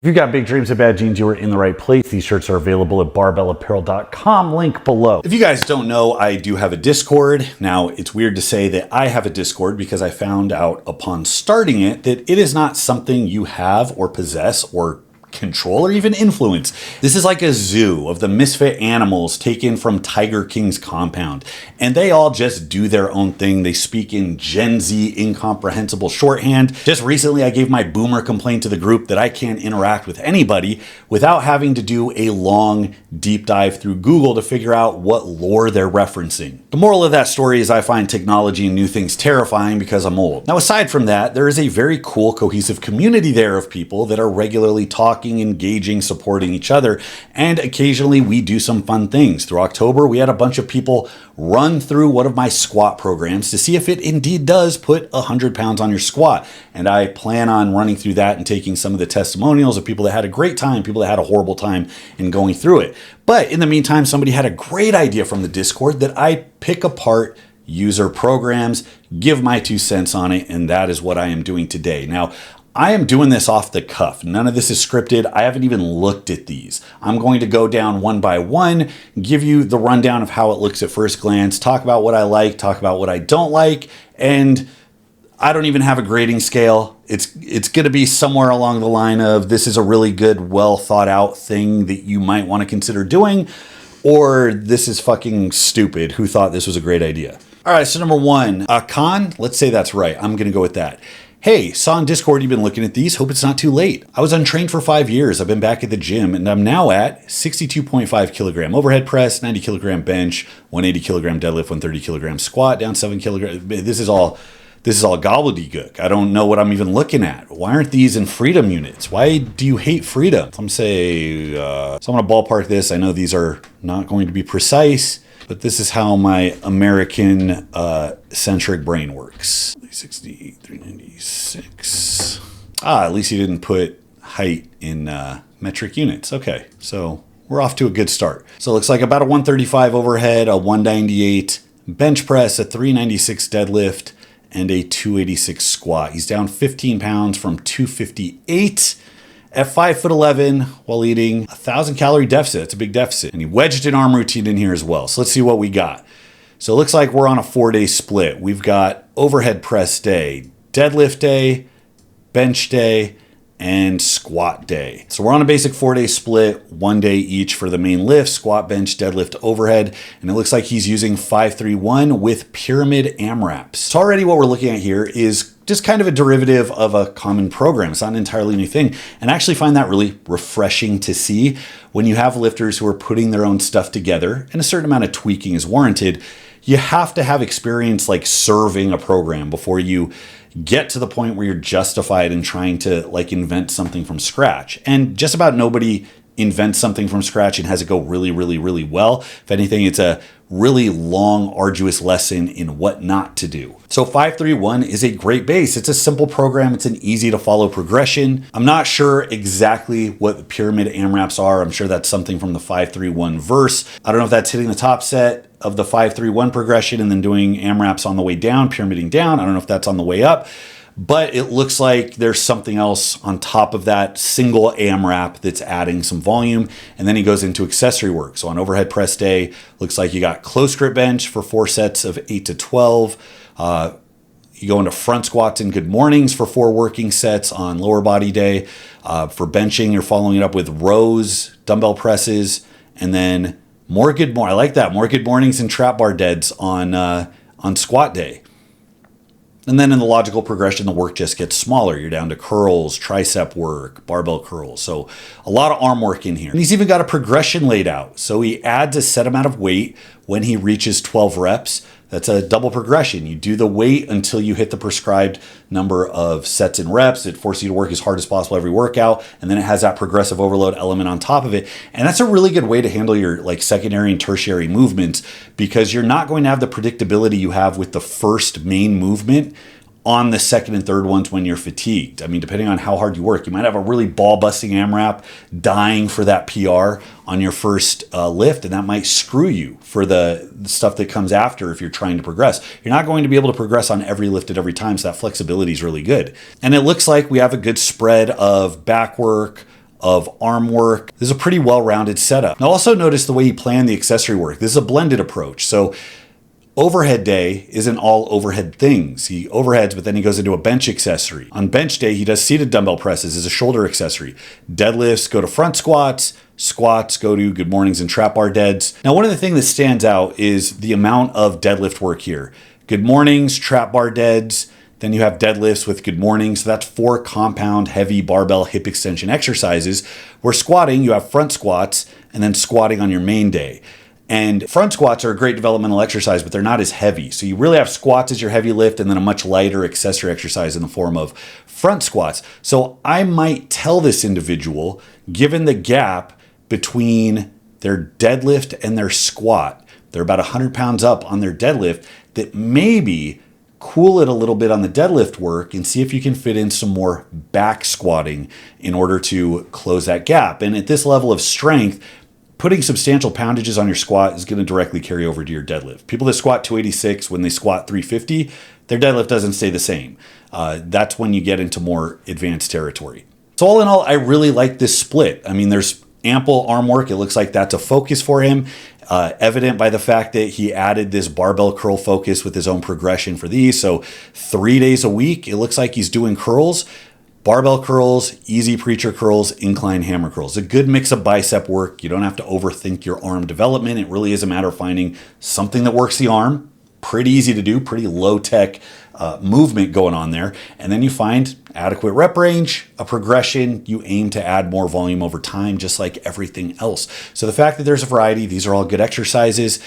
If you've got big dreams and bad jeans, you are in the right place. These shirts are available at barbellapparel.com, link below. If you guys don't know, I do have a Discord. Now, it's weird to say that I have a Discord because I found out upon starting it that it is not something you have or possess or control or even influence. This is like a zoo of the misfit animals taken from Tiger King's compound, and they all just do their own thing. They speak in Gen Z incomprehensible shorthand. Just recently I gave my boomer complaint to the group that I can't interact with anybody without having to do a long deep dive through Google to figure out what lore they're referencing. The moral of that story is I find technology and new things terrifying because I'm old. Now, aside from that, there is a very cool cohesive community there of people that are regularly talking, engaging, supporting each other, and occasionally we do some fun things. Through October, we had a bunch of people run through one of my squat programs to see if it indeed does put 100 pounds on your squat. And I plan on running through that and taking some of the testimonials of people that had a great time, people that had a horrible time in going through it. But in the meantime, somebody had a great idea from the Discord that I pick apart user programs, give my 2 cents on it, and that is what I am doing today. Now, I am doing this off the cuff. None of this is scripted. I haven't even looked at these. I'm going to go down one by one, give you the rundown of how it looks at first glance, talk about what I like, talk about what I don't like, and I don't even have a grading scale. It's going to be somewhere along the line of this is a really good, well thought out thing that you might want to consider doing, or this is fucking stupid. Who thought this was a great idea? All right, so number one, Khan, let's say that's right. I'm going to go with that. Hey, saw on Discord you've been looking at these. Hope it's not too late. I was untrained for 5 years. I've been back at the gym and I'm now at 62.5 kilogram overhead press, 90 kilogram bench, 180 kilogram deadlift, 130 kilogram squat, down 7 kilograms. This is all gobbledygook. I don't know what I'm even looking at. Why aren't these in freedom units? Why do you hate freedom? So I'm going to ballpark this. I know these are not going to be precise, but this is how my American centric brain works. 368, 396. At least you didn't put height in metric units. Okay, so we're off to a good start. So it looks like about a 135 overhead, a 198 bench press, a 396 deadlift, and a 286 squat. He's down 15 pounds from 258. At 5'11", while eating 1,000 calorie deficit. It's a big deficit. And he wedged an arm routine in here as well. So let's see what we got. So it looks like we're on a 4-day split. We've got overhead press day, deadlift day, bench day, and squat day. So we're on a basic 4-day split, 1 day each for the main lift, squat, bench, deadlift, overhead. And it looks like he's using 5-3-1 with pyramid AMRAPs. So already what we're looking at here is just kind of a derivative of a common program. It's not an entirely new thing. And I actually find that really refreshing to see when you have lifters who are putting their own stuff together and a certain amount of tweaking is warranted. You have to have experience like serving a program before you get to the point where you're justified in trying to like invent something from scratch. And just about nobody invents something from scratch and has it go really, really, really well. If anything, it's a really long, arduous lesson in what not to do. So 5-3-1 is a great base. It's a simple program. It's an easy to follow progression. I'm not sure exactly what the pyramid AMRAPs are. I'm sure that's something from the 5-3-1 verse. I don't know if that's hitting the top set of the 5-3-1 progression and then doing AMRAPs on the way down, pyramiding down. I don't know if that's on the way up. But it looks like there's something else on top of that single AMRAP that's adding some volume. And then he goes into accessory work. So on overhead press day, looks like you got close grip bench for 4 sets of 8 to 12. You go into front squats and good mornings for 4 working sets on lower body day. For benching, you're following it up with rows, dumbbell presses, and then more good mornings. I like that. More good mornings and trap bar deads on squat day. And then in the logical progression, the work just gets smaller. You're down to curls, tricep work, barbell curls. So a lot of arm work in here. And he's even got a progression laid out. So he adds a set amount of weight when he reaches 12 reps. That's a double progression. You do the weight until you hit the prescribed number of sets and reps. It forces you to work as hard as possible every workout. And then it has that progressive overload element on top of it. And that's a really good way to handle your like secondary and tertiary movements because you're not going to have the predictability you have with the first main movement on the second and third ones when you're fatigued. I mean, depending on how hard you work, you might have a really ball-busting AMRAP dying for that PR on your first lift, and that might screw you for the stuff that comes after if you're trying to progress. You're not going to be able to progress on every lift at every time, so that flexibility is really good. And it looks like we have a good spread of back work, of arm work. This is a pretty well-rounded setup. Now also notice the way he planned the accessory work. This is a blended approach. So overhead day isn't all overhead things. He overheads, but then he goes into a bench accessory. On bench day, he does seated dumbbell presses as a shoulder accessory. Deadlifts go to front squats. Squats go to good mornings and trap bar deads. Now, one of the things that stands out is the amount of deadlift work here. Good mornings, trap bar deads. Then you have deadlifts with good mornings. So that's 4 compound heavy barbell hip extension exercises. Where squatting, you have front squats and then squatting on your main day. And front squats are a great developmental exercise, but they're not as heavy. So you really have squats as your heavy lift and then a much lighter accessory exercise in the form of front squats. So I might tell this individual, given the gap between their deadlift and their squat, they're about 100 pounds up on their deadlift, that maybe cool it a little bit on the deadlift work and see if you can fit in some more back squatting in order to close that gap. And at this level of strength, putting substantial poundages on your squat is going to directly carry over to your deadlift. People that squat 286 when they squat 350, their deadlift doesn't stay the same. That's when you get into more advanced territory. So all in all, I really like this split. I mean, there's ample arm work. It looks like that's a focus for him. Evident by the fact that he added this barbell curl focus with his own progression for these. So 3 days a week, it looks like he's doing curls. Barbell curls, easy preacher curls, incline hammer curls. A good mix of bicep work. You don't have to overthink your arm development. It really is a matter of finding something that works the arm. Pretty easy to do, pretty low-tech movement going on there. And then you find adequate rep range, a progression. You aim to add more volume over time, just like everything else. So the fact that there's a variety, these are all good exercises.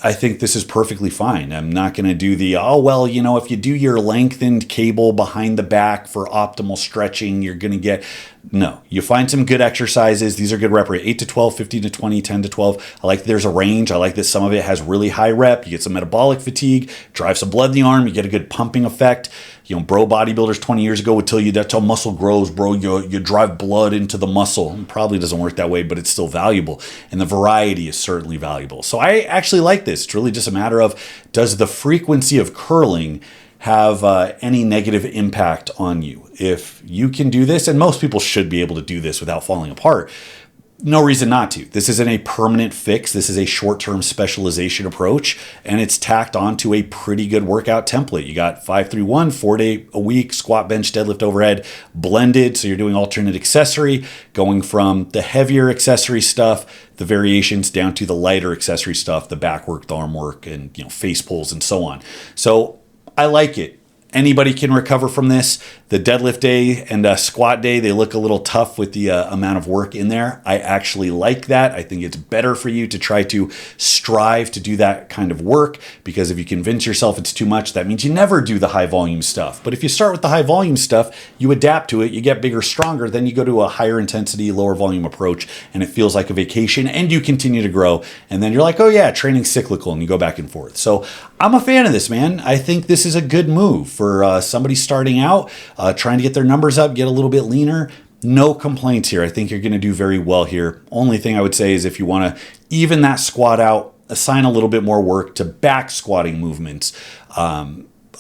I think this is perfectly fine. I'm not going to do the, oh, well, you know, if you do your lengthened cable behind the back for optimal stretching, you're going to get, no, you find some good exercises. These are good rep rate, 8 to 12, 15 to 20, 10 to 12. I like that there's a range. I like that some of it has really high rep. You get some metabolic fatigue, drive some blood in the arm. You get a good pumping effect. You know, bro bodybuilders 20 years ago would tell you that's how muscle grows, bro. You drive blood into the muscle. It probably doesn't work that way, but it's still valuable. And the variety is certainly valuable. So I actually like this. It's really just a matter of, does the frequency of curling have any negative impact on you? If you can do this, and most people should be able to do this without falling apart, no reason not to. This isn't a permanent fix. This is a short-term specialization approach, and it's tacked onto a pretty good workout template. You got 5-3-1, 4 day a week, squat, bench, deadlift, overhead, blended. So you're doing alternate accessory, going from the heavier accessory stuff, the variations, down to the lighter accessory stuff, the back work, the arm work, and face pulls and so on. So I like it. Anybody can recover from this. The deadlift day and squat day, they look a little tough with the amount of work in there. I actually like that. I think it's better for you to try to strive to do that kind of work, because if you convince yourself it's too much, that means you never do the high volume stuff. But if you start with the high volume stuff, you adapt to it, you get bigger, stronger, then you go to a higher intensity, lower volume approach, and it feels like a vacation, and you continue to grow. And then you're like, oh yeah, training's cyclical, and you go back and forth. So I'm a fan of this, man. I think this is a good move for somebody starting out, trying to get their numbers up, get a little bit leaner. No complaints here. I think you're going to do very well here. Only thing I would say is if you want to even that squat out, assign a little bit more work to back squatting movements.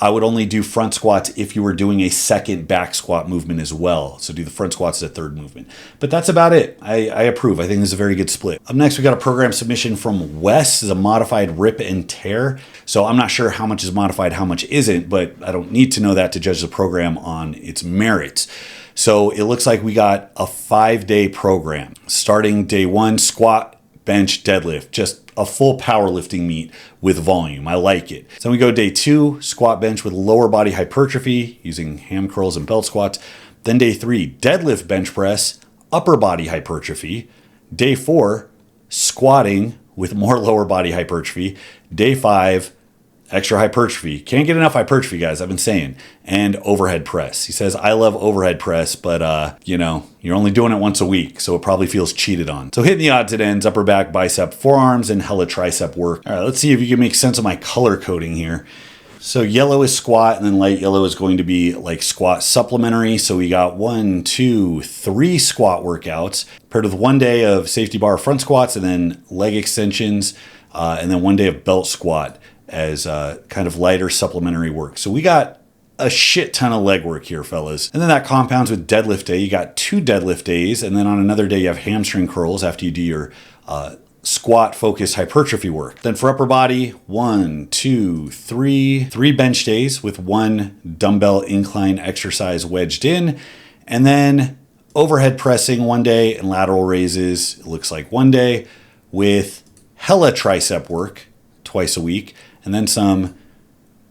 I would only do front squats if you were doing a second back squat movement as well. So do the front squats as a third movement. But that's about it. I approve. I think this is a very good split. Up next, we got a program submission from Wes. This is a modified rip and tear. So I'm not sure how much is modified, how much isn't, but I don't need to know that to judge the program on its merits. So it looks like we got a 5-day program. Starting day 1, squat, bench, deadlift, just a full powerlifting meet with volume. I like it. So we go day 2, squat bench with lower body hypertrophy using ham curls and belt squats. Then day 3, deadlift bench press, upper body hypertrophy. Day 4, squatting with more lower body hypertrophy. Day 5, extra hypertrophy. Can't get enough hypertrophy, guys. I've been saying. And overhead press. He says, I love overhead press, but you're only doing it once a week, so it probably feels cheated on. So hitting the odds it ends, upper back, bicep, forearms, and hella tricep work. All right, let's see if you can make sense of my color coding here. So yellow is squat, and then light yellow is going to be like squat supplementary. So we got 1, 2, 3 squat workouts paired with 1 day of safety bar front squats, and then leg extensions, and then 1 day of belt squat as kind of lighter supplementary work. So we got a shit ton of leg work here, fellas. And then that compounds with deadlift day. You got 2 deadlift days, and then on another day you have hamstring curls after you do your squat focused hypertrophy work. Then for upper body, 1, 2, 3 bench days with 1 dumbbell incline exercise wedged in, and then overhead pressing 1 day and lateral raises, it looks like 1 day, with hella tricep work twice a week, and then some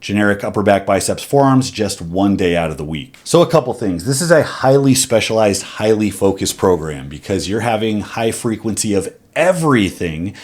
generic upper back, biceps, forearms just 1 day out of the week. So a couple things. This is a highly specialized, highly focused program because you're having high frequency of everything,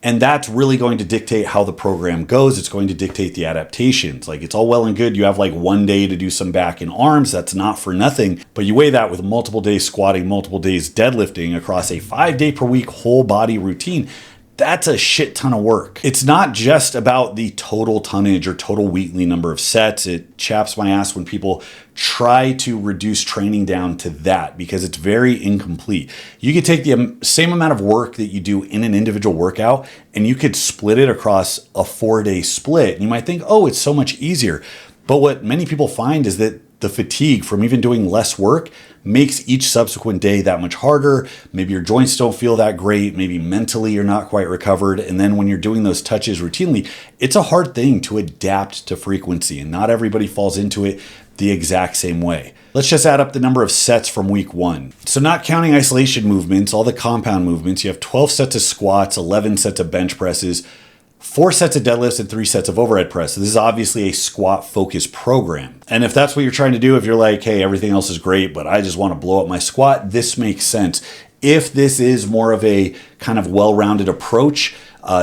and that's really going to dictate how the program goes. It's going to dictate the adaptations. Like, it's all well and good. You have like 1 day to do some back and arms. That's not for nothing. But you weigh that with multiple days squatting, multiple days deadlifting across a 5-day per week whole body routine. That's a shit ton of work. It's not just about the total tonnage or total weekly number of sets. It chaps my ass when people try to reduce training down to that because it's very incomplete. You could take the same amount of work that you do in an individual workout and you could split it across a 4-day split. And you might think, oh, it's so much easier. But what many people find is that the fatigue from even doing less work makes each subsequent day that much harder. Maybe your joints don't feel that great. Maybe mentally you're not quite recovered. And then when you're doing those touches routinely, it's a hard thing to adapt to frequency, and not everybody falls into it the exact same way. Let's just add up the number of sets from week 1. So not counting isolation movements, all the compound movements, you have 12 sets of squats, 11 sets of bench presses, 4 sets of deadlifts, and 3 sets of overhead press. So this is obviously a squat focused program. And if that's what you're trying to do, if you're like, hey, everything else is great, but I just want to blow up my squat, this makes sense. If this is more of a kind of well-rounded approach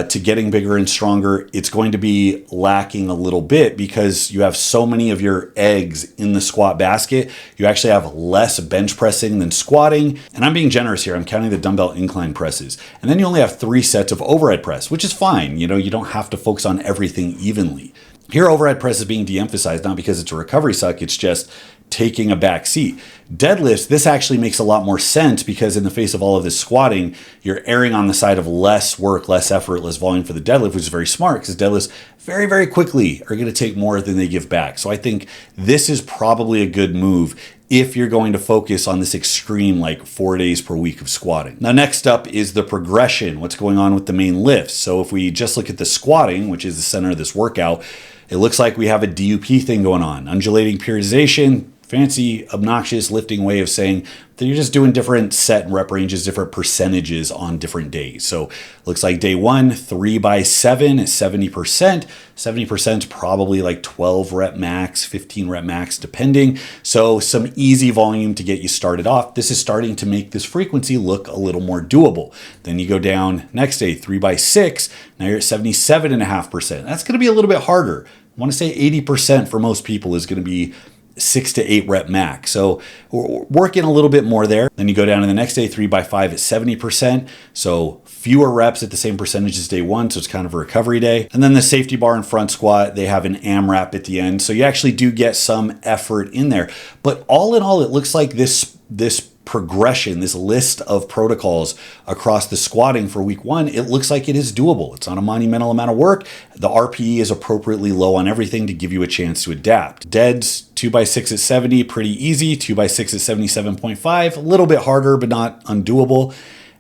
to getting bigger and stronger, it's going to be lacking a little bit because you have so many of your eggs in the squat basket. You actually have less bench pressing than squatting. And I'm being generous here. I'm counting the dumbbell incline presses. And then you only have 3 sets of overhead press, which is fine. You know, you don't have to focus on everything evenly. Here, overhead press is being de-emphasized, not because it's a recovery suck, it's just taking a back seat. Deadlifts, this actually makes a lot more sense because in the face of all of this squatting, you're erring on the side of less work, less effort, less volume for the deadlift, which is very smart because deadlifts very, very quickly are going to take more than they give back. So I think this is probably a good move if you're going to focus on this extreme, like 4 days per week of squatting. Now, next up is the progression, what's going on with the main lifts. So if we just look at the squatting, which is the center of this workout, it looks like we have a DUP thing going on, undulating periodization, fancy, obnoxious lifting way of saying that you're just doing different set and rep ranges, different percentages on different days. So looks like day 1, 3 by 7 is 70%. 70% is probably like 12 rep max, 15 rep max, depending. So some easy volume to get you started off. This is starting to make this frequency look a little more doable. Then you go down next day, 3 by 6. Now you're at 77.5%. That's going to be a little bit harder. I want to say 80% for most people is going to be 6 to 8 rep max. So we're working a little bit more there. Then you go down to the next day, 3 by 5 at 70%. So fewer reps at the same percentage as day 1. So it's kind of a recovery day. And then the safety bar and front squat, they have an AMRAP at the end. So you actually do get some effort in there. But all in all, it looks like this progression, this list of protocols across the squatting for week 1, it looks like it is doable. It's not a monumental amount of work. The RPE is appropriately low on everything to give you a chance to adapt. Deads, 2 by 6 at 70, pretty easy. 2 by 6 at 77.5, a little bit harder, but not undoable.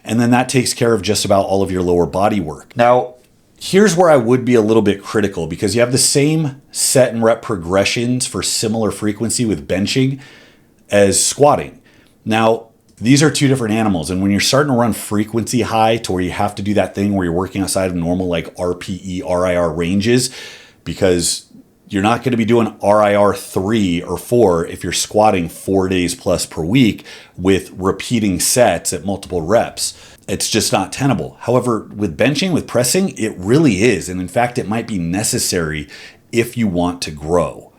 And then that takes care of just about all of your lower body work. Now, here's where I would be a little bit critical because you have the same set and rep progressions for similar frequency with benching as squatting. Now, these are 2 different animals. And when you're starting to run frequency high to where you have to do that thing where you're working outside of normal like RPE, RIR ranges, because you're not going to be doing RIR 3 or 4 if you're squatting 4 days plus per week with repeating sets at multiple reps. It's just not tenable. However, with benching, with pressing, it really is. And in fact, it might be necessary if you want to grow.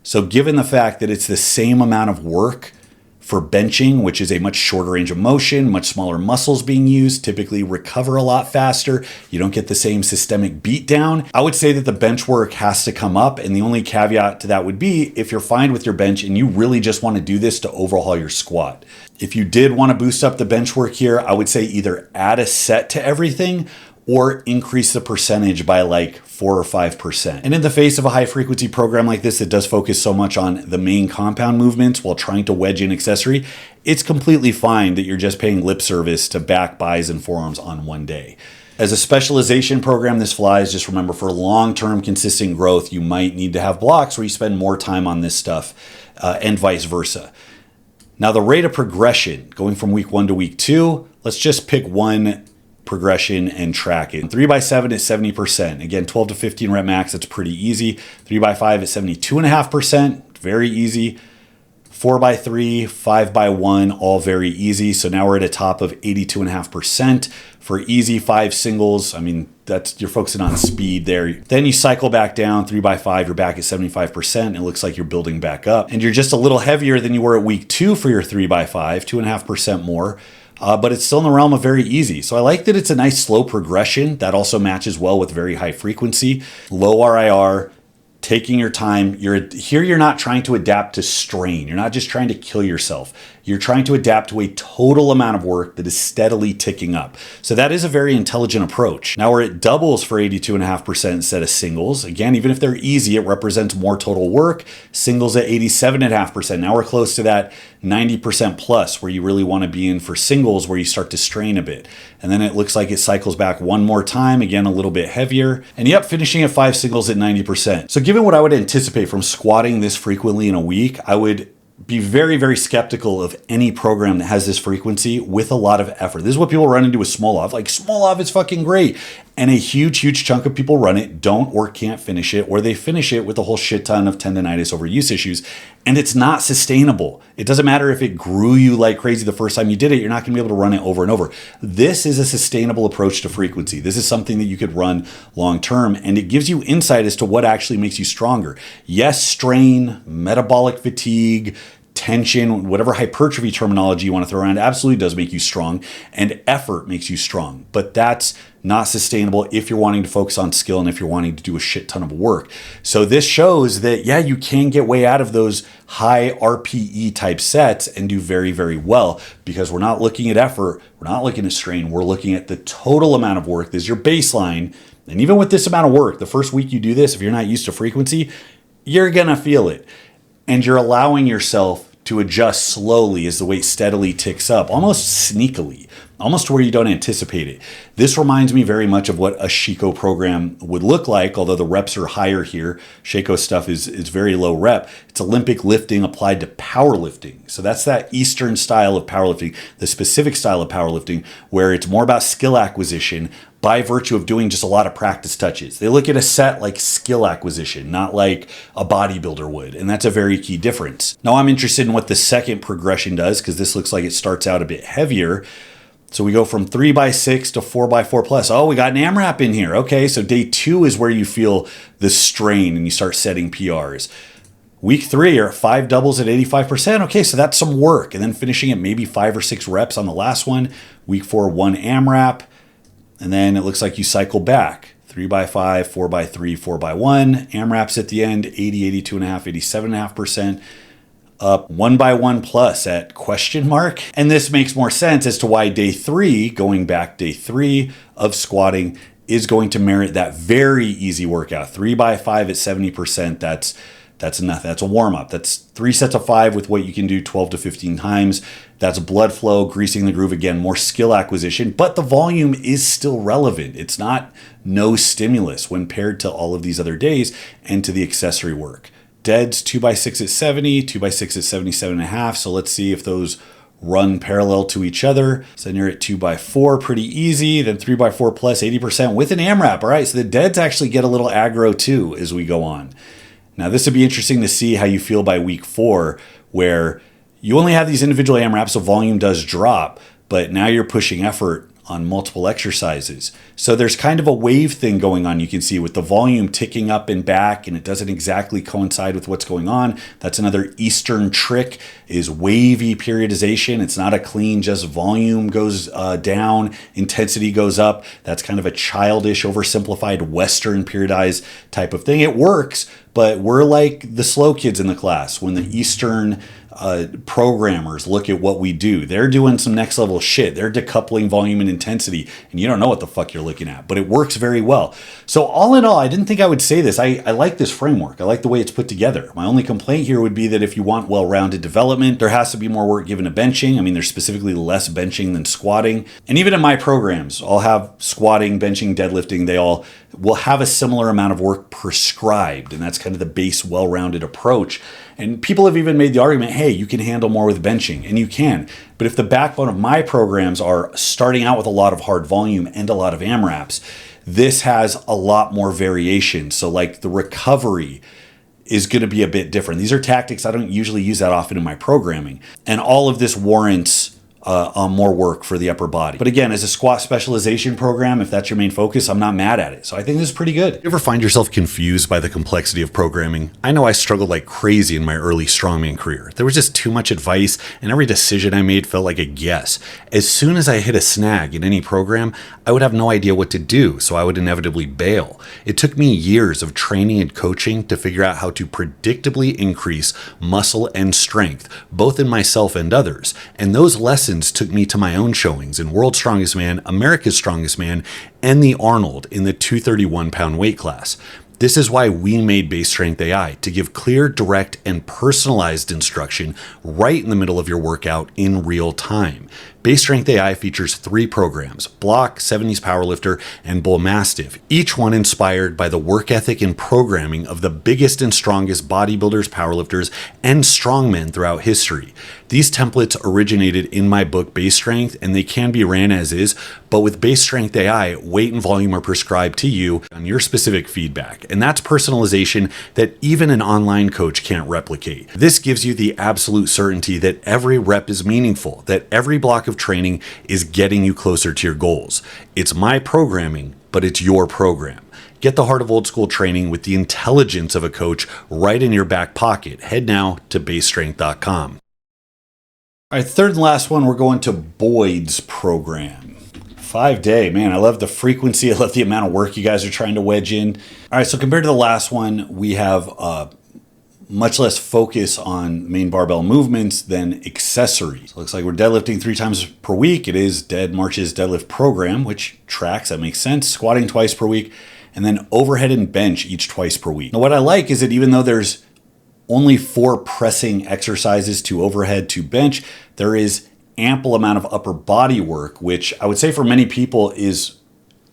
So given the fact that it's the same amount of work for benching, which is a much shorter range of motion, much smaller muscles being used, typically recover a lot faster. You don't get the same systemic beat down. I would say that the bench work has to come up. And the only caveat to that would be if you're fine with your bench and you really just want to do this to overhaul your squat. If you did want to boost up the bench work here, I would say either add a set to everything or increase the percentage by like 4 or 5%. And in the face of a high frequency program like this that does focus so much on the main compound movements while trying to wedge in accessory, it's completely fine that you're just paying lip service to back, buys, and forearms on one day. As a specialization program, this flies. Just remember, for long-term consistent growth, you might need to have blocks where you spend more time on this stuff and vice versa. Now, the rate of progression going from week 1 to week 2, let's just pick one progression and track it. 3x7 is 70%. Again, 12 to 15 rep max, that's pretty easy. 3x5 is 72.5%, very easy. 4x3, 5x1, all very easy. So now we're at a top of 82.5% for easy 5 singles. I mean, you're focusing on speed there. Then you cycle back down, 3x5, you're back at 75%. It looks like you're building back up. And you're just a little heavier than you were at week 2 for your 3x5, 2.5% more. But it's still in the realm of very easy. So I like that it's a nice slow progression that also matches well with very high frequency, low RIR, taking your time. You're not trying to adapt to strain. You're not just trying to kill yourself. You're trying to adapt to a total amount of work that is steadily ticking up. So that is a very intelligent approach. Now we're at doubles for 82.5% instead of singles. Again, even if they're easy, it represents more total work. Singles at 87.5%. Now we're close to that 90% plus where you really want to be in for singles, where you start to strain a bit. And then it looks like it cycles back one more time, again, a little bit heavier. And yep, finishing at 5 singles at 90%. So given what I would anticipate from squatting this frequently in a week, I would be very, very skeptical of any program that has this frequency with a lot of effort. This is what people run into with Smolov. Like, Smolov is fucking great. And a huge, huge chunk of people run it, don't or can't finish it, or they finish it with a whole shit ton of tendonitis overuse issues. And it's not sustainable. It doesn't matter if it grew you like crazy the first time you did it, you're not gonna be able to run it over and over. This is a sustainable approach to frequency. This is something that you could run long-term, and it gives you insight as to what actually makes you stronger. Yes, strain, metabolic fatigue, tension, whatever hypertrophy terminology you want to throw around, absolutely does make you strong, and effort makes you strong. But that's not sustainable if you're wanting to focus on skill and if you're wanting to do a shit ton of work. So this shows that, yeah, you can get way out of those high RPE type sets and do very, very well, because we're not looking at effort, we're not looking at strain, we're looking at the total amount of work. This is your baseline. And even with this amount of work, the first week you do this, if you're not used to frequency, you're gonna feel it. And you're allowing yourself to adjust slowly as the weight steadily ticks up, almost sneakily, almost to where you don't anticipate it. This reminds me very much of what a Sheiko program would look like, although the reps are higher here. Sheiko stuff is very low rep. It's Olympic lifting applied to powerlifting. So that's that Eastern style of powerlifting, the specific style of powerlifting, where it's more about skill acquisition by virtue of doing just a lot of practice touches. They look at a set like skill acquisition, not like a bodybuilder would. And that's a very key difference. Now I'm interested in what the second progression does, because this looks like it starts out a bit heavier. So we go from 3x6 to 4x4 plus. Oh, we got an AMRAP in here. Okay, so day 2 is where you feel the strain and you start setting PRs. Week 3 are 5 doubles at 85%. Okay, so that's some work. And then finishing at maybe 5 or 6 reps on the last one. Week 4, 1 AMRAP. And then it looks like you cycle back. 3x5, 4x3, 4x1. AMRAPs at the end, 80, 82.5, 87.5%. Up 1x1 plus at question mark. And this makes more sense as to why day 3, going back day 3 of squatting, is going to merit that very easy workout. 3x5 at 70%, that's nothing. That's a warm-up. That's 3 sets of 5 with what you can do 12 to 15 times. That's blood flow, greasing the groove. Again, more skill acquisition, but the volume is still relevant. It's not no stimulus when paired to all of these other days and to the accessory work. Deads, 2x6 at 70, 2x6 at 77.5. So let's see if those run parallel to each other. So then you're at 2x4, pretty easy. Then 3x4 plus 80% with an AMRAP. All right, so the deads actually get a little aggro too as we go on. Now this would be interesting to see how you feel by week 4, where you only have these individual AMRAPs, so volume does drop, but now you're pushing effort on multiple exercises. So there's kind of a wave thing going on, you can see, with the volume ticking up and back, and it doesn't exactly coincide with what's going on. That's another Eastern trick, is wavy periodization. It's not a clean, just volume goes down, intensity goes up. That's kind of a childish, oversimplified Western periodized type of thing. It works, but we're like the slow kids in the class when the Eastern programmers look at what we do. They're doing some next level shit. They're decoupling volume and intensity, and you don't know what the fuck you're looking at, but it works very well. So all in all, I didn't think I would say this. I like this framework. I like the way it's put together. My only complaint here would be that if you want well-rounded development, there has to be more work given to benching. I mean, there's specifically less benching than squatting. And even in my programs, I'll have squatting, benching, deadlifting. They all will have a similar amount of work prescribed. And that's kind of the base well-rounded approach. And people have even made the argument, hey, you can handle more with benching, and you can. But if the backbone of my programs are starting out with a lot of hard volume and a lot of AMRAPs, this has a lot more variation. So like the recovery is going to be a bit different. These are tactics I don't usually use that often in my programming. And all of this warrants more work for the upper body. But again, as a squat specialization program, if that's your main focus, I'm not mad at it. So I think this is pretty good. You ever find yourself confused by the complexity of programming? I know I struggled like crazy in my early strongman career. There was just too much advice, and every decision I made felt like a guess. As soon as I hit a snag in any program, I would have no idea what to do, so I would inevitably bail. It took me years of training and coaching to figure out how to predictably increase muscle and strength, both in myself and others. And those lessons took me to my own showings in World's Strongest Man, America's Strongest Man, and the Arnold in the 231-pound weight class. This is why we made Base Strength AI, to give clear, direct, and personalized instruction right in the middle of your workout in real time. Base Strength AI features 3 programs: Block, 70s Powerlifter, and Bull Mastiff, each one inspired by the work ethic and programming of the biggest and strongest bodybuilders, powerlifters, and strongmen throughout history. These templates originated in my book Base Strength, and they can be ran as is, but with Base Strength AI, weight and volume are prescribed to you on your specific feedback, and that's personalization that even an online coach can't replicate. This gives you the absolute certainty that every rep is meaningful, that every block of training is getting you closer to your goals. It's my programming, but it's your program. Get the heart of old school training with the intelligence of a coach right in your back pocket. Head now to basestrength.com. All right, third and last one, we're going to Boyd's program. 5-day, man, I love the frequency. I love the amount of work you guys are trying to wedge in. All right, so compared to the last one, we have much less focus on main barbell movements than accessories. So it looks like we're deadlifting 3 times per week. It is Dead March's deadlift program, which tracks, that makes sense. Squatting twice per week, and then overhead and bench each twice per week. Now what I like is that even though there's only 4 pressing exercises to overhead to bench, there is ample amount of upper body work, which I would say for many people is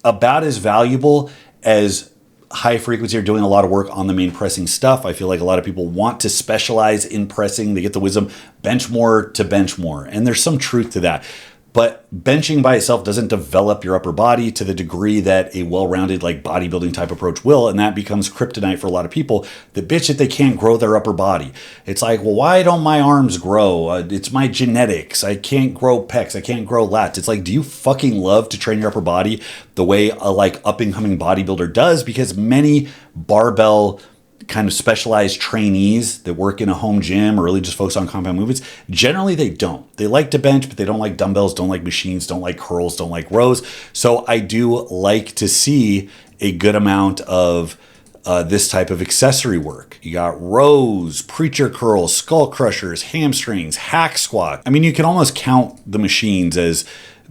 about as valuable as high frequency or doing a lot of work on the main pressing stuff. I feel like a lot of people want to specialize in pressing. They get the wisdom, bench more to bench more. And there's some truth to that. But benching by itself doesn't develop your upper body to the degree that a well-rounded like bodybuilding type approach will. And that becomes kryptonite for a lot of people that bitch that they can't grow their upper body. It's like, well, why don't my arms grow? It's my genetics. I can't grow pecs. I can't grow lats. It's like, do you fucking love to train your upper body the way a like up and coming bodybuilder does? Because many barbell kind of specialized trainees that work in a home gym or really just focus on compound movements, generally they don't. They like to bench, but they don't like dumbbells, don't like machines, don't like curls, don't like rows. So I do like to see a good amount of this type of accessory work. You got rows, preacher curls, skull crushers, hamstrings, hack squat. I mean, you can almost count the machines as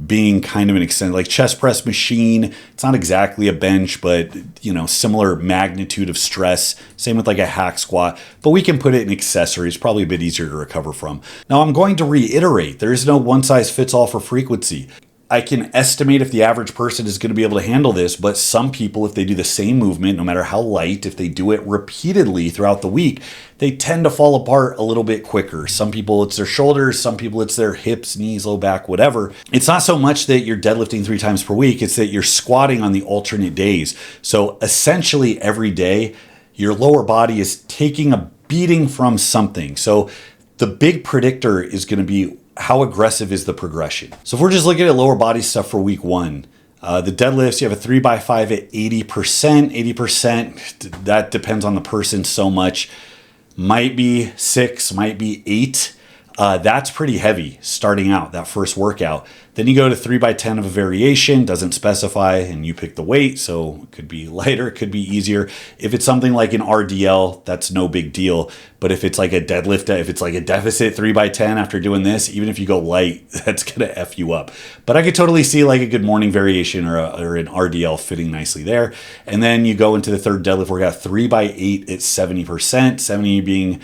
being kind of an extent, like chest press machine. It's not exactly a bench, but you know, similar magnitude of stress. Same with like a hack squat, but we can put it in accessories, probably a bit easier to recover from. Now I'm going to reiterate, there is no one size fits all for frequency. I can estimate if the average person is going to be able to handle this, but some people, if they do the same movement, no matter how light, if they do it repeatedly throughout the week, they tend to fall apart a little bit quicker. Some people, it's their shoulders. Some people, it's their hips, knees, low back, whatever. It's not so much that you're deadlifting 3 times per week. It's that you're squatting on the alternate days. So essentially every day, your lower body is taking a beating from something. So the big predictor is going to be how aggressive is the progression. So if we're just looking at lower body stuff for week 1, the deadlifts, you have a 3x5 at 80%. 80%, that depends on the person so much. Might be 6, might be 8. That's pretty heavy starting out, that first workout. Then you go to 3x10 of a variation, doesn't specify, and you pick the weight. So it could be lighter, it could be easier. If it's something like an RDL, that's no big deal. But if it's like a deadlift, if it's like a deficit 3x10 after doing this, even if you go light, that's going to F you up. But I could totally see like a good morning variation or an RDL fitting nicely there. And then you go into the third deadlift workout, 3x8 at 70%, 70 being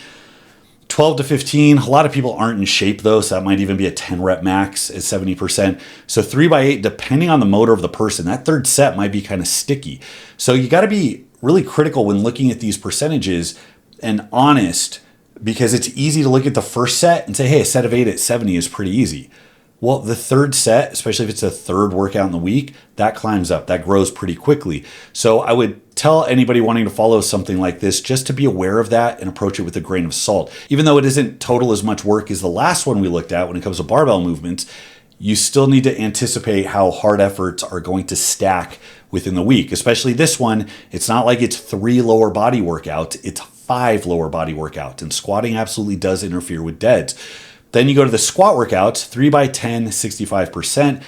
12 to 15. A lot of people aren't in shape though, so that might even be a 10 rep max at 70%. So 3x8, depending on the motor of the person, that third set might be kind of sticky. So you got to be really critical when looking at these percentages and honest, because it's easy to look at the first set and say, hey, a set of 8 at 70 is pretty easy. Well, the third set, especially if it's a third workout in the week, that climbs up, that grows pretty quickly. So I would tell anybody wanting to follow something like this just to be aware of that and approach it with a grain of salt. Even though it isn't total as much work as the last one we looked at when it comes to barbell movements, you still need to anticipate how hard efforts are going to stack within the week. Especially this one, it's not like it's 3 lower body workouts, it's 5 lower body workouts, and squatting absolutely does interfere with deads. Then you go to the squat workouts, 3x10, 65%.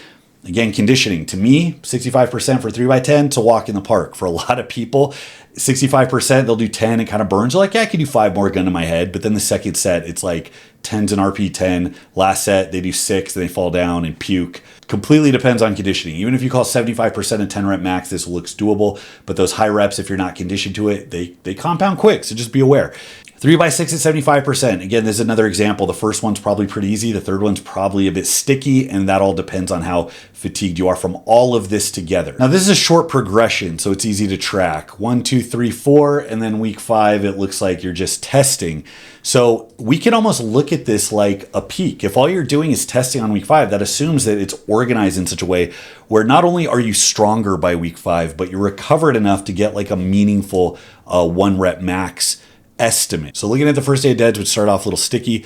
Again, conditioning. To me, 65% for 3x10 to walk in the park. For a lot of people, 65%, they'll do 10, it kind of burns. They're like, yeah, I could do 5 more, gun to my head. But then the second set, it's like 10s and RP 10. Last set, they do 6, then they fall down and puke. Completely depends on conditioning. Even if you call 75% a 10 rep max, this looks doable. But those high reps, if you're not conditioned to it, they compound quick. So just be aware. 3x6 at 75%. Again, this is another example. The first one's probably pretty easy. The third one's probably a bit sticky, and that all depends on how fatigued you are from all of this together. Now, this is a short progression, so it's easy to track. 1, 2, 3, 4, and then week 5, it looks like you're just testing. So we can almost look at this like a peak. If all you're doing is testing on week 5, that assumes that it's organized in such a way where not only are you stronger by week 5, but you're recovered enough to get like a meaningful 1 rep max estimate. So looking at the first day of deads, would start off a little sticky.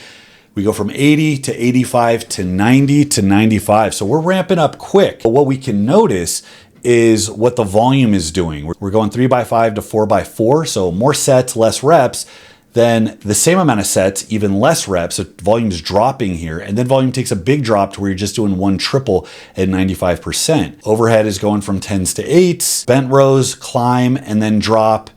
We go from 80 to 85 to 90 to 95. So we're ramping up quick. But what we can notice is what the volume is doing. We're going 3x5 to 4x4. So more sets, less reps. Then the same amount of sets, even less reps. So volume's dropping here. And then volume takes a big drop to where you're just doing 1 triple at 95%. Overhead is going from 10s to 8s. Bent rows, climb, and then drop.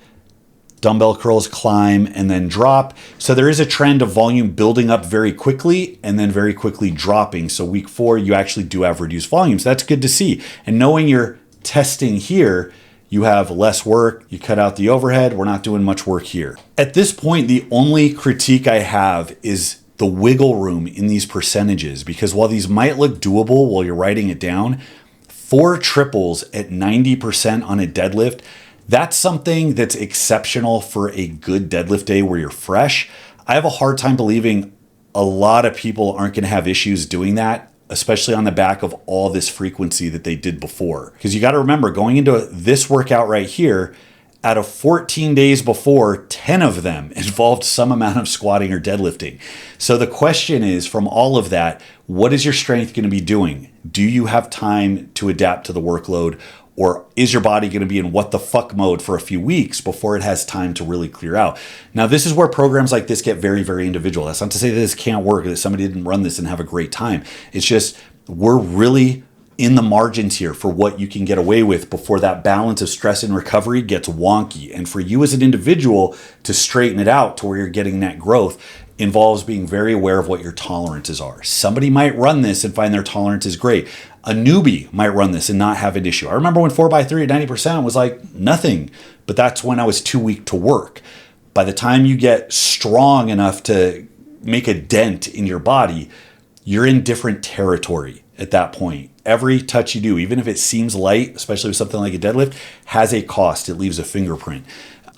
Dumbbell curls, climb, and then drop. So there is a trend of volume building up very quickly and then very quickly dropping. So week 4, you actually do have reduced volumes. That's good to see. And knowing you're testing here, you have less work, you cut out the overhead, we're not doing much work here. At this point, the only critique I have is the wiggle room in these percentages, because while these might look doable while you're writing it down, 4 triples at 90% on a deadlift, that's something that's exceptional for a good deadlift day where you're fresh. I have a hard time believing a lot of people aren't going to have issues doing that, especially on the back of all this frequency that they did before. Because you got to remember, going into this workout right here, out of 14 days before, 10 of them involved some amount of squatting or deadlifting. So the question is, from all of that, what is your strength going to be doing? Do you have time to adapt to the workload? Or is your body going to be in what the fuck mode for a few weeks before it has time to really clear out? Now, this is where programs like this get very, very individual. That's not to say that this can't work, that somebody didn't run this and have a great time. It's just we're really in the margins here for what you can get away with before that balance of stress and recovery gets wonky. And for you as an individual to straighten it out to where you're getting that growth involves being very aware of what your tolerances are. Somebody might run this and find their tolerance is great. A newbie might run this and not have an issue. I remember when 4x3 at 90% was like nothing, but that's when I was too weak to work. By the time you get strong enough to make a dent in your body, you're in different territory at that point. Every touch you do, even if it seems light, especially with something like a deadlift, has a cost. It leaves a fingerprint.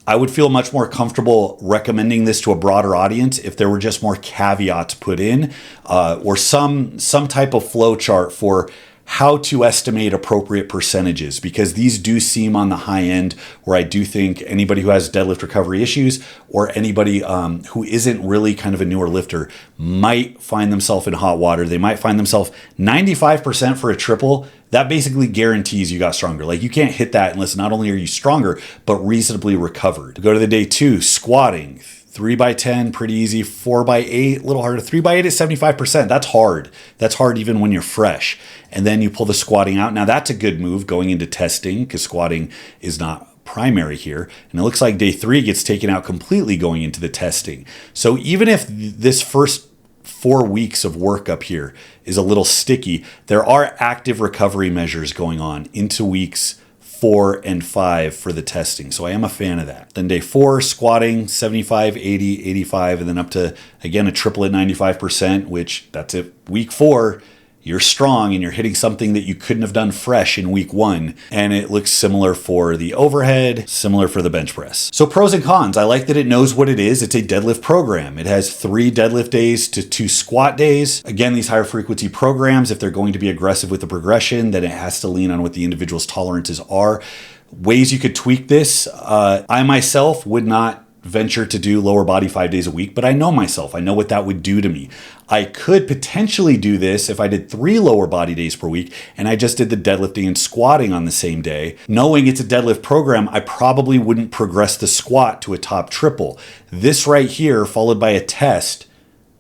I would feel much more comfortable recommending this to a broader audience if there were just more caveats put in or some type of flow chart for how to estimate appropriate percentages, because these do seem on the high end, where I do think anybody who has deadlift recovery issues or anybody who isn't really kind of a newer lifter might find themselves in hot water. They might find themselves 95% for a triple. That basically guarantees you got stronger. Like, you can't hit that unless not only are you stronger, but reasonably recovered. Go to the day 2, squatting. 3 by 10, pretty easy. 4 by 8, a little harder. 3 by 8 is 75%. That's hard. That's hard even when you're fresh. And then you pull the squatting out. Now that's a good move going into testing because squatting is not primary here. And it looks like day 3 gets taken out completely going into the testing. So even if this first 4 weeks of work up here is a little sticky, there are active recovery measures going on into weeks 4 and 5 for the testing. So I am a fan of that. Then day 4, squatting, 75, 80, 85, and then up to, again, a triple at 95%, which that's it. Week 4, you're strong and you're hitting something that you couldn't have done fresh in week 1. And it looks similar for the overhead, similar for the bench press. So pros and cons. I like that it knows what it is. It's a deadlift program. It has 3 deadlift days to 2 squat days. Again, these higher frequency programs, if they're going to be aggressive with the progression, then it has to lean on what the individual's tolerances are. Ways you could tweak this. I myself would not venture to do lower body 5 days a week, but I know myself. I know what that would do to me. I could potentially do this if I did 3 lower body days per week and I just did the deadlifting and squatting on the same day. Knowing it's a deadlift program, I probably wouldn't progress the squat to a top triple. This right here, followed by a test.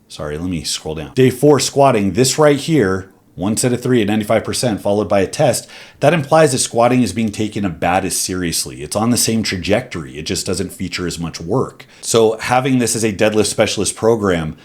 Sorry, let me scroll down. Day 4 squatting, this right here, 1 set of 3 at 95%, followed by a test, that implies that squatting is being taken about as seriously. It's on the same trajectory. It just doesn't feature as much work. So having this as a deadlift specialist program,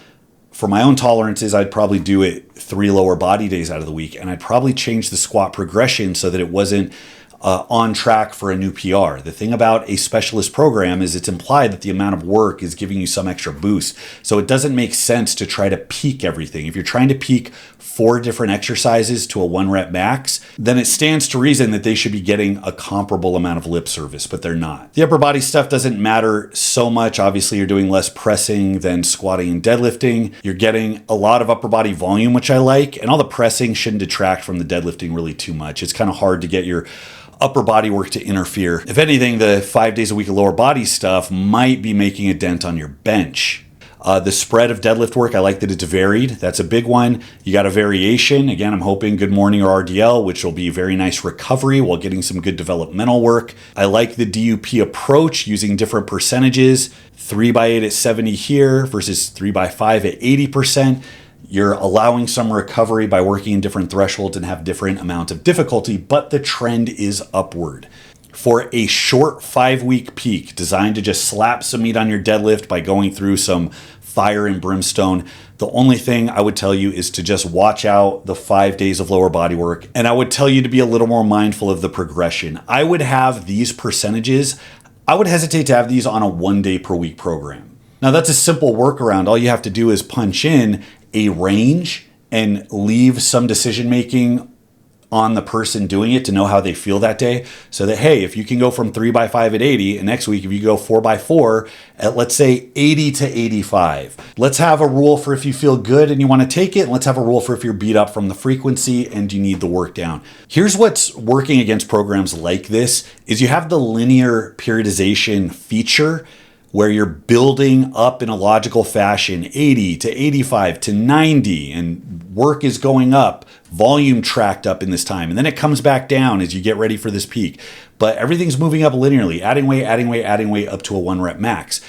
for my own tolerances, I'd probably do it 3 lower body days out of the week, and I'd probably change the squat progression so that it wasn't on track for a new PR. The thing about a specialist program is it's implied that the amount of work is giving you some extra boost. So it doesn't make sense to try to peak everything. If you're trying to peak 4 different exercises to a 1 rep max, then it stands to reason that they should be getting a comparable amount of lip service, but they're not. The upper body stuff doesn't matter so much. Obviously, you're doing less pressing than squatting and deadlifting. You're getting a lot of upper body volume, which I like, and all the pressing shouldn't detract from the deadlifting really too much. It's kind of hard to get your upper body work to interfere. If anything, the 5 days a week of lower body stuff might be making a dent on your bench. The spread of deadlift work, I like that it's varied. That's a big one. You got a variation. Again, I'm hoping good morning or RDL, which will be very nice recovery while getting some good developmental work. I like the DUP approach using different percentages. 3 by 8 at 70 here versus 3 by 5 at 80%. You're allowing some recovery by working in different thresholds and have different amounts of difficulty, but the trend is upward. For a short 5-week peak designed to just slap some meat on your deadlift by going through some fire and brimstone, the only thing I would tell you is to just watch out the 5 days of lower body work. And I would tell you to be a little more mindful of the progression. I would have these percentages. I would hesitate to have these on a 1 day per week program. Now that's a simple workaround. All you have to do is punch in a range and leave some decision making on the person doing it to know how they feel that day. So that, hey, if you can go from 3 by 5 at 80, and next week if you go 4 by 4 at, let's say, 80 to 85. Let's have a rule for if you feel good and you want to take it, and let's have a rule for if you're beat up from the frequency and you need the work down. Here's what's working against programs like this is you have the linear periodization feature where you're building up in a logical fashion, 80 to 85 to 90, and work is going up, volume tracked up in this time. And then it comes back down as you get ready for this peak. But everything's moving up linearly, adding weight up to a 1 rep max.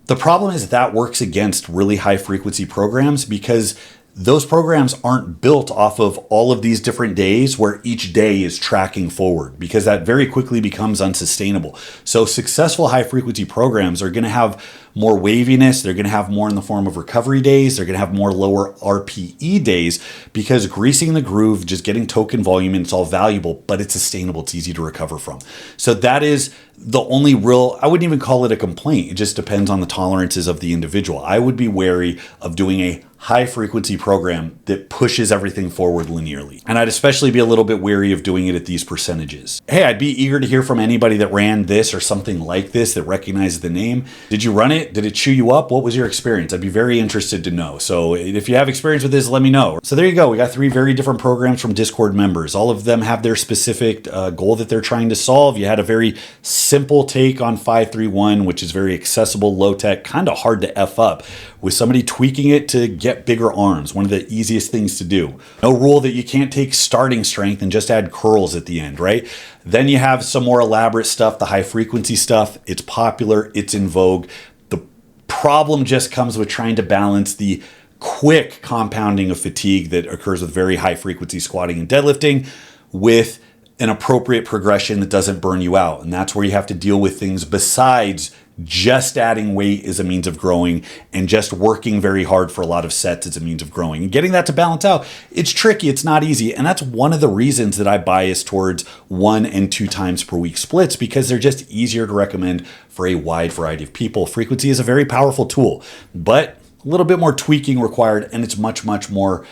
The problem is that works against really high frequency programs because those programs aren't built off of all of these different days where each day is tracking forward, because that very quickly becomes unsustainable. So successful high frequency programs are going to have more waviness. They're going to have more in the form of recovery days. They're going to have more lower RPE days because greasing the groove, just getting token volume, and it's all valuable, but it's sustainable. It's easy to recover from. So that is the only real, I wouldn't even call it a complaint. It just depends on the tolerances of the individual. I would be wary of doing a high frequency program that pushes everything forward linearly. And I'd especially be a little bit wary of doing it at these percentages. Hey, I'd be eager to hear from anybody that ran this or something like this that recognizes the name. Did you run it? Did it chew you up? What was your experience? I'd be very interested to know. So if you have experience with this, let me know. So there you go. We got 3 very different programs from Discord members. All of them have their specific goal that they're trying to solve. You had a very simple take on 531, which is very accessible, low tech, kind of hard to F up, with somebody tweaking it to get bigger arms. One of the easiest things to do. No rule that you can't take starting strength and just add curls at the end, right? Then you have some more elaborate stuff, the high frequency stuff. It's popular, it's in vogue. The Problem just comes with trying to balance the quick compounding of fatigue that occurs with very high frequency squatting and deadlifting with an appropriate progression that doesn't burn you out. And that's where you have to deal with things besides just adding weight as a means of growing and just working very hard for a lot of sets as a means of growing. And getting that to balance out, it's tricky, it's not easy. And that's one of the reasons that I bias towards 1 and 2 times per week splits, because they're just easier to recommend for a wide variety of people. Frequency is a very powerful tool, but a little bit more tweaking required, and it's much, much more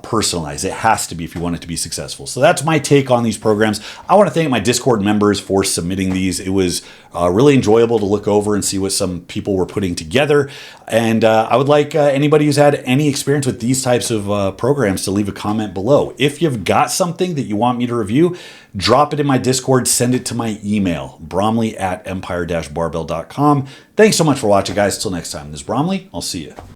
personalized. It has to be if you want it to be successful. So that's my take on these programs. I want to thank my Discord members for submitting these. It was really enjoyable to look over and see what some people were putting together. And I would like anybody who's had any experience with these types of programs to leave a comment below. If you've got something that you want me to review, drop it in my Discord, send it to my email, bromley@empire-barbell.com. Thanks so much for watching, guys. Till next time, this is Bromley. I'll see you.